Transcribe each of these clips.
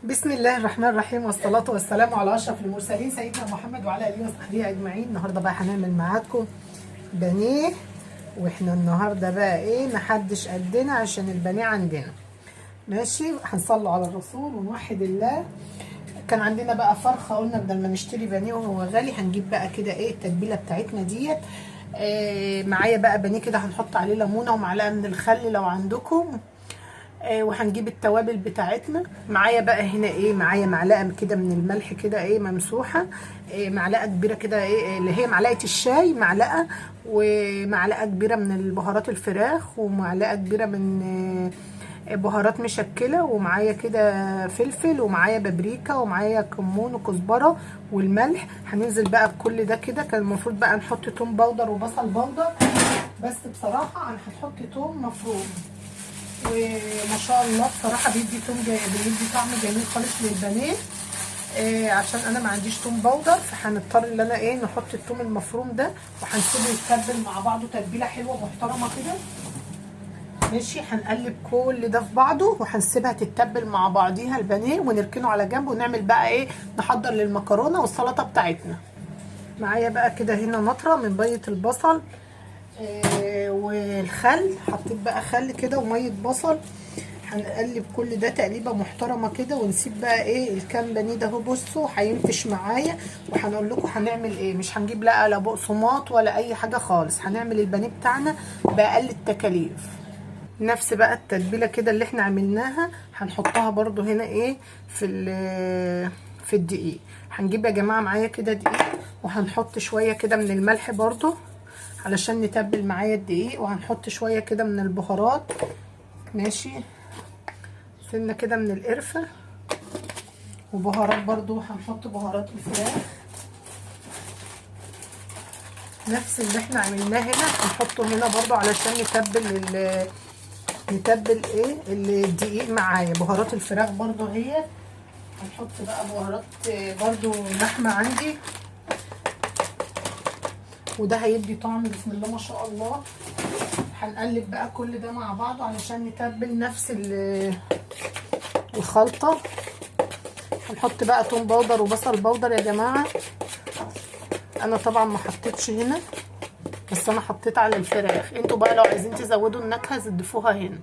بسم الله الرحمن الرحيم، والصلاة والسلام على أشرف المرسلين سيدنا محمد وعلى آله وصحبه أجمعين. النهارده بقى هنعمل معاكم بانيه، واحنا النهارده بقى ايه، محدش قدنا عشان البانيه عندنا ماشي. هنصلي على الرسول ونوحد الله. كان عندنا بقى فرخة، قلنا بدل ما نشتري بانيه وهو غالي هنجيب بقى كده ايه التتبيلة بتاعتنا ديت. معايا بقى بانيه كده، هنحط عليه ليمونة ومعلقة من الخل لو عندكم. وهنجيب التوابل بتاعتنا. معايا بقى هنا ايه، معايا معلقه كده من الملح كده ايه ممسوحه، معلقه كبيره كده ايه اللي هي معلقه الشاي معلقه، ومعلقه كبيره من البهارات الفراخ، ومعلقه كبيره من بهارات مشكله، ومعايا كده فلفل، ومعايا بابريكا، ومعايا كمون وكزبره والملح. هننزل بقى بكل ده كده. كان المفروض بقى نحط توم باودر وبصل باودر، بس بصراحه انا هحط توم مفروم، وما شاء الله بصراحه بيدي بيدي طعم جميل خالص للبانيه. عشان انا ما عنديش توم باودر، فهنضطر ان انا ايه نحط التوم المفروم ده، وهنسيبه يتبل مع بعضه تتبيله حلوه محترمه كده ماشي. هنقلب كل ده في بعضه وهنسيبها تتبل مع بعضيها البانيه، ونركنه على جنب، ونعمل بقى ايه، نحضر للمكرونه والسلطه بتاعتنا. معايا بقى كده هنا نطره من بيض البصل والخل. حطيت بقى خل كده وميه بصل. هنقلب كل ده تقليبه محترمه كده، ونسيب بقى ايه الكام بانيه ده اهو. بصوا هينفش معايا، وهنقول لكم هنعمل ايه. مش هنجيب لا بقسماط ولا اي حاجه خالص، هنعمل البانيه بتاعنا باقل التكاليف. نفس بقى التتبيله كده اللي احنا عملناها هنحطها برده هنا ايه في الدقيق. هنجيب يا جماعه معايا كده دقيق، وهنحط شويه كده من الملح برده علشان نتبل معايا الدقيق، وهنحط شويه كده من البهارات ماشي، سنه كده من القرفه، وبهارات برضو هنحط بهارات الفراخ نفس اللي احنا عملناه هنا هنحطه هنا برضو علشان نتبل ايه الدقيق معايا. بهارات الفراخ برضو هي هنحط بقى بهارات برضو لحمه عندي، وده هيدي طعم بسم الله ما شاء الله. هنقلب بقى كل ده مع بعضه علشان نتبل نفس الخلطه. هنحط بقى توم باودر وبصل باودر يا جماعه. انا طبعا ما حطيتش هنا، بس انا حطيت على الفراخ. انتوا بقى لو عايزين تزودوا النكهه زدفوها هنا.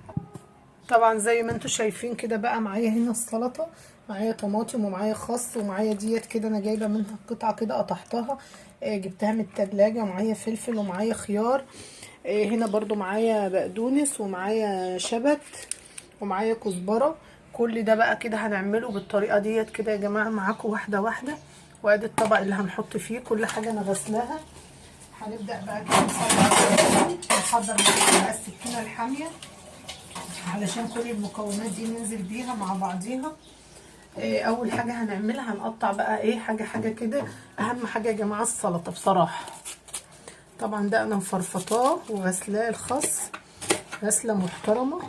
طبعا زي ما انتوا شايفين كده بقى معايا هنا السلطه، معايا طماطم ومعايا خس، ومعايا ديت كده انا جايبه منها قطعه كده قطعتها جبتها من التلاجة، ومعايا فلفل ومعايا خيار. هنا برضو معايا بقدونس ومعايا شبت ومعايا كزبره. كل ده بقى كده هنعمله بالطريقه ديت كده يا جماعه معاكم واحده واحده. وادي الطبق اللي هنحط فيه كل حاجه انا غسلاها. هنبدا بقى كده نحضر بقى السكينه الحاميه علشان كل المكونات دي ننزل بيها مع بعضيها. اول حاجه هنعملها هنقطع بقى ايه حاجه حاجه كده. اهم حاجه يا جماعه السلطه بصراحه. طبعا ده انا مفرفطاه وغسلاه الخس غسله محترمه.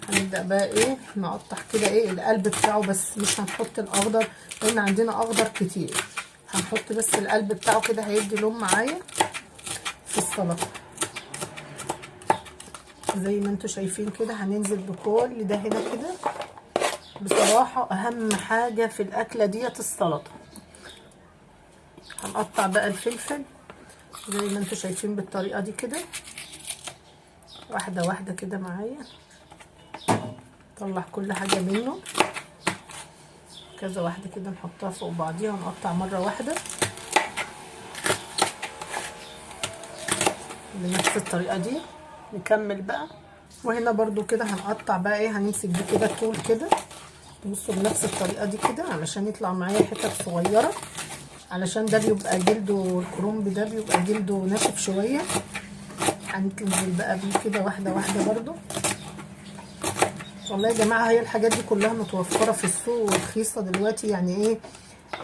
هنبدا بقى ايه نقطع كده ايه القلب بتاعه، بس مش هنحط الاخضر لان عندنا اخضر كتير. هنحط بس القلب بتاعه كده هيدي لون معايا في السلطه. زي ما انتوا شايفين كده هننزل بكل ده هنا كده. بصراحه اهم حاجه في الاكله ديت السلطه. هنقطع بقى الفلفل زي ما انتوا شايفين بالطريقه دي كده، واحده واحده كده معايا. نطلع كل حاجه منه كذا واحده كده، نحطها فوق بعضيها ونقطع مره واحده بنفس الطريقه دي. نكمل بقى. وهنا برضو كده هنقطع بقى ايه، هنمسك دي كده طول كده. بصوا بنفس الطريقه دي كده علشان يطلع معايا حتت صغيره، علشان ده بيبقى جلده الكرنب ده بيبقى جلده ناشف شويه. هننزل بقى بيه كده واحده واحده برضو. والله يا جماعه هي الحاجات دي كلها متوفره في السوق ورخيصه دلوقتي. يعني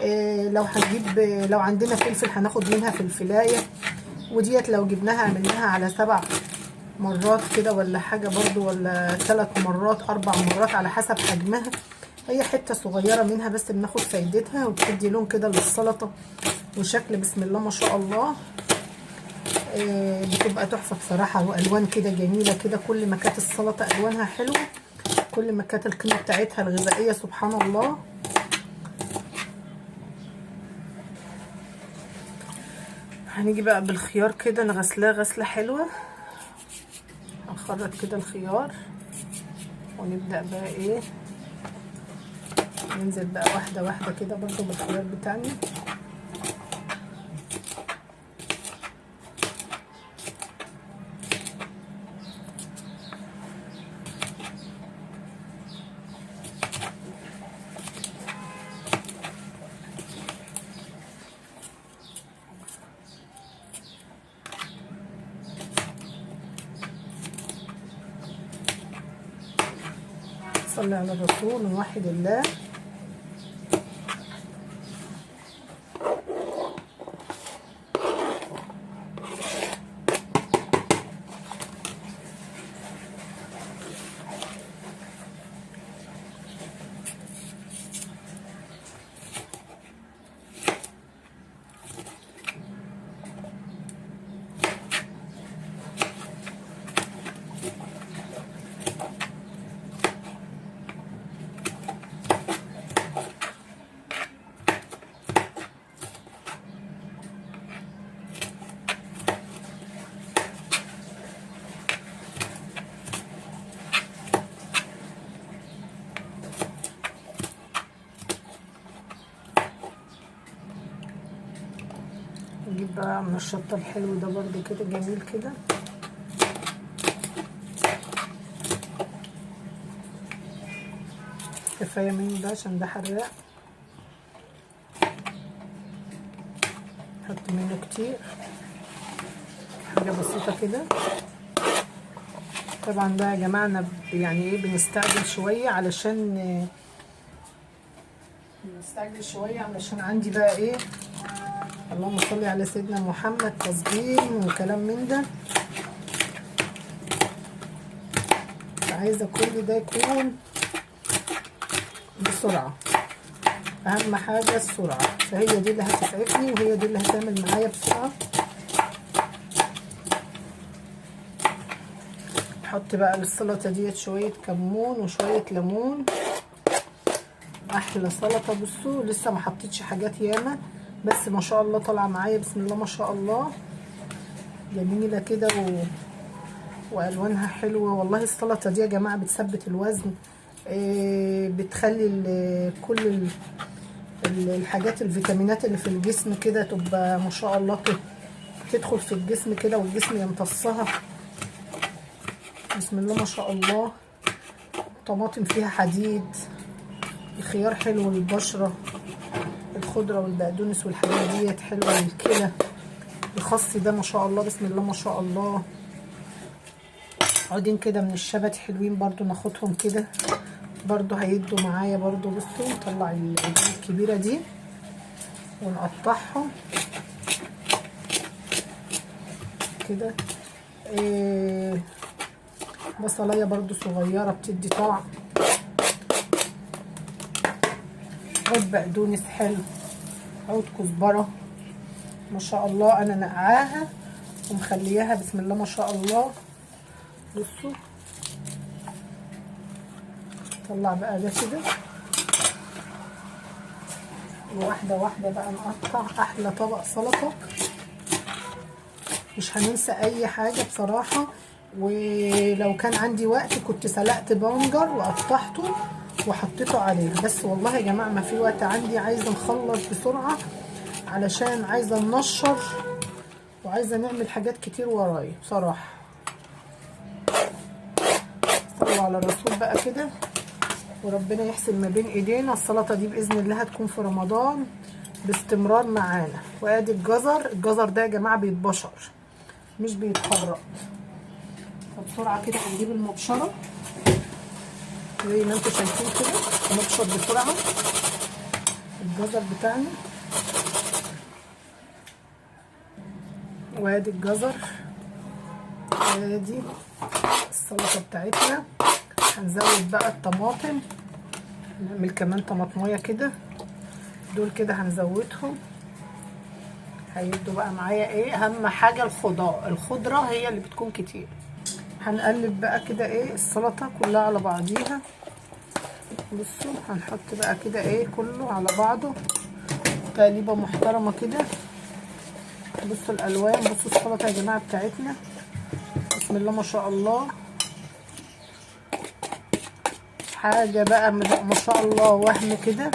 ايه لو عندنا فلفل هناخد منها فلفلايه، وديت لو جبناها عملناها على 7 مرات كده ولا حاجه برضو، ولا 3 مرات 4 مرات على حسب حجمها. هي حته صغيره منها بس بناخد فايدتها، وبتدي لون كده للسلطه وشكل بسم الله ما شاء الله. بتبقى تحفه بصراحه، والوان كده جميله كده. كل ما كانت السلطه الوانها حلوه كل ما كانت القيمه بتاعتها الغذائيه سبحان الله. هنيجي بقى بالخيار كده نغسلاه غسله حلوه. هنخرط كده الخيار ونبدا بقى ايه ننزل بقى واحده واحده كده برضو بالخيار بتاعنا. صلي على الرسول ونوحد الله. نجيب بقى من الشطه الحلو ده برضو كده جميل كده. كفايه من ده عشان ده حراق، نحط منه كتير، حاجه بسيطه كده. طبعا ده يا جماعه انا يعني ايه بنستعجل شويه علشان عندي بقى ايه اللهم صل على سيدنا محمد تصبين وكلام من ده. عايزه كل ده يكون بسرعه، اهم حاجه السرعه، فهي دي اللي هتسعفني وهي دي اللي هتعمل معايا بسرعه. احط بقى للسلطه ديت شويه كمون وشويه ليمون. احلى سلطه. بصوا لسه ما حطيتش حاجات ياما، بس ما شاء الله طالعه معايا بسم الله ما شاء الله، جميله كده والوانها حلوه. والله السلطه دي يا جماعه بتثبت الوزن، بتخلي كل الحاجات الفيتامينات اللي في الجسم كده تبقى ما شاء الله تدخل في الجسم كده والجسم يمتصها بسم الله ما شاء الله. طماطم فيها حديد، الخيار حلو للبشره، الخضره والبقدونس والحاجات ديت حلوه للكلى، الخس ده ما شاء الله بسم الله ما شاء الله. عودين كده من الشبت حلوين برضو ناخدهم كده برضو هيدوا معايا برضو. بصوا نطلع الكبيره دي ونقطعهم كده. بصلايه برضو صغيره بتدي طعم، عود بقدونس حلو، عود كزبره ما شاء الله انا نقعاها ومخلياها بسم الله ما شاء الله. بصوا طلع بقى ده كده واحده واحده بقى نقطع احلى طبق سلطه. مش هننسى اي حاجه بصراحه. ولو كان عندي وقت كنت سلقت بنجر وقطعته وحطيته عليه، بس والله يا جماعه ما في وقت عندي، عايزه نخلص بسرعه علشان عايزه ننشر وعايزه نعمل حاجات كتير ورايا بصراحه. صلوا على الرسول بقى كده وربنا يحسن ما بين ايدينا. السلطه دي باذن الله هتكون في رمضان باستمرار معانا. وادي الجزر ده يا جماعه بيتبشر مش بيتخرط. فبسرعه كده هنجيب المبشره زي ما انتم شايفين كده، نبشر بسرعه الجزر بتاعنا. وادي الجزر، ادي السلطه بتاعتنا. هنزود بقى الطماطم، نعمل كمان طماطميه كده، دول كده هنزودهم هيدوا بقى معايا ايه اهم حاجه الخضره هي اللي بتكون كتير. هنقلب بقى كده ايه السلطه كلها على بعضيها بصوا هنحط بقى كده ايه كله على بعضه تقليبه محترمه كده. بصوا الالوان، بصوا السلطه يا جماعه بتاعتنا بسم الله ما شاء الله، حاجه بقى ما شاء الله وهم كده.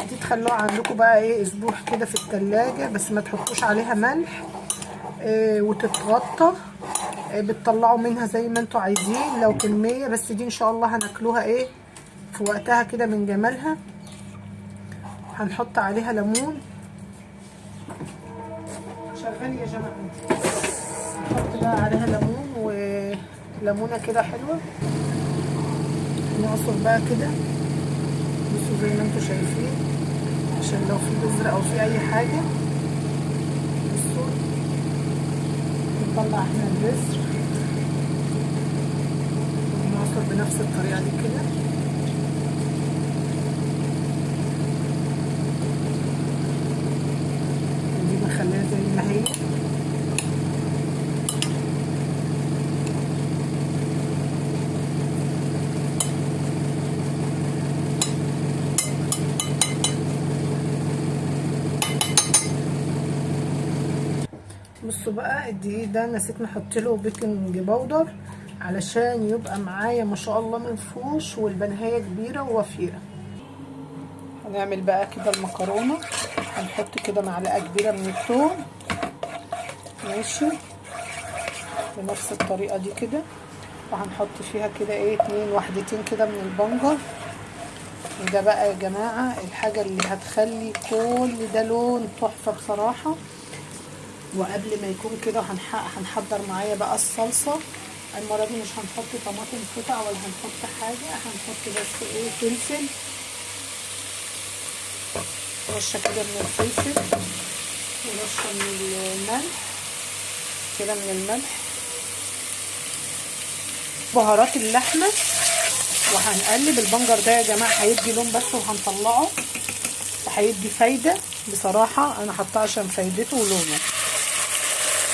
دي تخلوها عندكم بقى ايه اسبوع كده في التلاجة، بس ما تحطوش عليها ملح وتتغطى. بتطلعوا منها زي ما انتوا عايزين لو كميه، بس دي ان شاء الله هناكلوها ايه في وقتها كده من جمالها. هنحط عليها ليمون، شغال يا جماعه. نحط بقى عليها ليمون وليمونه كده حلوه، نعصر بقى كده. بصوا زي ما انتوا شايفين عشان لو في بذر او في اي حاجه. بصوا نطلع احنا البذر ونعصر بنفس الطريقه دي كده. ودي بنخليها زي ما هي. بصوا بقى الدقيق ده نسيت نحط له بيكنج باودر علشان يبقى معايا ما شاء الله منفوش والبنهايه كبيره ووفيره. هنعمل بقى كده المكرونه، هنحط كده معلقه كبيره من الثوم ماشي بنفس الطريقه دي كده، وهنحط فيها كده ايه 2 وحدتين كده من البنجر. وده بقى يا جماعه الحاجه اللي هتخلي كل ده لون تحفه بصراحه. وقبل ما يكون كده هنحضر معايا بقى الصلصه. المره دي مش هنحط طماطم قطع ولا هنحط حاجه، هنحط بس ايه فلفل، رشه كده من الفلفل ورشه من الملح كده من الملح، بهارات اللحمه. وهنقلب البنجر ده يا جماعه هيدي لون بس وهنطلعه، وهيدي فايده بصراحه. انا حطاه عشان فايدته ولونه.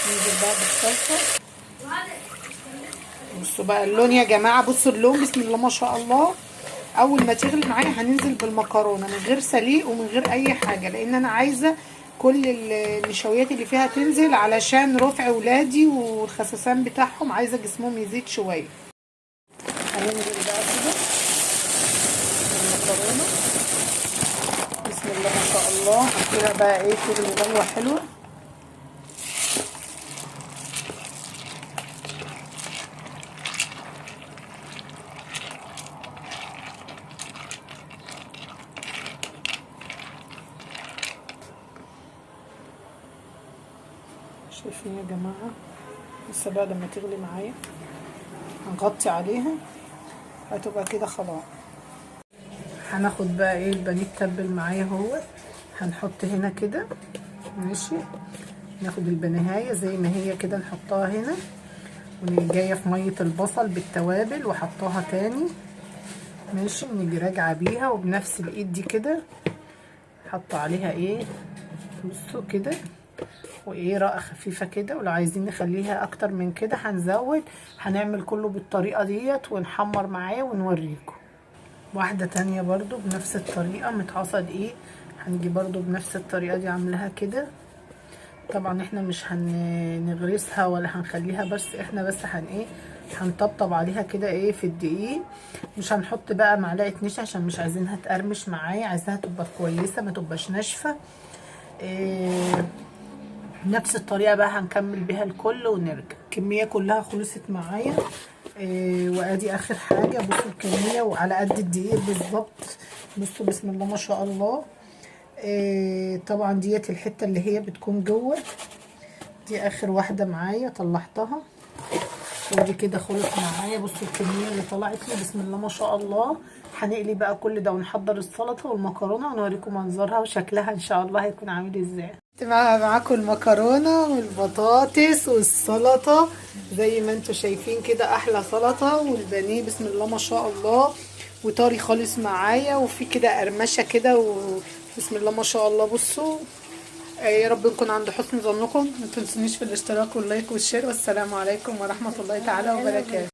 ننزل بقى بالصلصه. بصوا بقى اللون يا جماعه، بصوا اللون بسم الله ما شاء الله. اول ما تغلي معايا هننزل بالمكرونه من غير سليق ومن غير اي حاجه، لان انا عايزه كل النشويات اللي فيها تنزل علشان رفع ولادي والخسسان بتاعهم، عايزه جسمهم يزيد شويه. هننزل بقى كده بالمكرونه بسم الله ما شاء الله. هنسيبها بقى ايه تغلي غلوه حلوه. شايفين يا جماعه لسه بقى لما تغلي معايا هنغطي عليها هتبقى كده خلاص. هناخد بقى ايه البانيه التبل معايا اهو، هنحط هنا كده ماشي. ناخد البنهايه زي ما هي كده نحطها هنا، ونيجي جايه في ميه البصل بالتوابل وحطاها تاني ماشي. ونيجي راجعه بيها وبنفس الايد دي كده حط عليها ايه بصوا كده وايه رقه خفيفه كده. ولو عايزين نخليها اكتر من كده هنزود. هنعمل كله بالطريقه ديت ونحمر معاه ونوريكم. واحده تانية برضو بنفس الطريقه متعصى دقيق، هنجي برضو بنفس الطريقه دي عاملاها كده. طبعا احنا مش هنغرسها ولا هنخليها، بس احنا بس ايه هنطبطب عليها كده ايه في الدقيق. مش هنحط بقى معلقه نشا عشان مش عايزينها تقرمش معايا، عايزاها تبقى كويسه ما تبقاش ناشفه. نفس الطريقه بقى هنكمل بيها الكل ونرجع. الكميه كلها خلصت معايا وادي اخر حاجه. بصوا الكميه وعلى قد الدقيق بالظبط. بصوا بسم الله ما شاء الله. طبعا ديت الحته اللي هي بتكون جوه دي اخر واحده معايا طلعتها، ودي كده خلص معايا. بصوا الكميه اللي طلعت لي بسم الله ما شاء الله. هنقلي بقى كل ده ونحضر السلطه والمكرونه ونوريكم منظرها وشكلها ان شاء الله هيكون عامل ازاي. معاكم المكرونه والبطاطس والسلطه زي ما انتم شايفين كده، احلى سلطه. والبانيه بسم الله ما شاء الله وطري خالص معايا، وفي كده قرمشه كده وبسم الله ما شاء الله. بصوا يا رب نكون عند حسن ظنكم. ما تنسونيش في الاشتراك واللايك والشير، والسلام عليكم ورحمه الله تعالى وبركاته.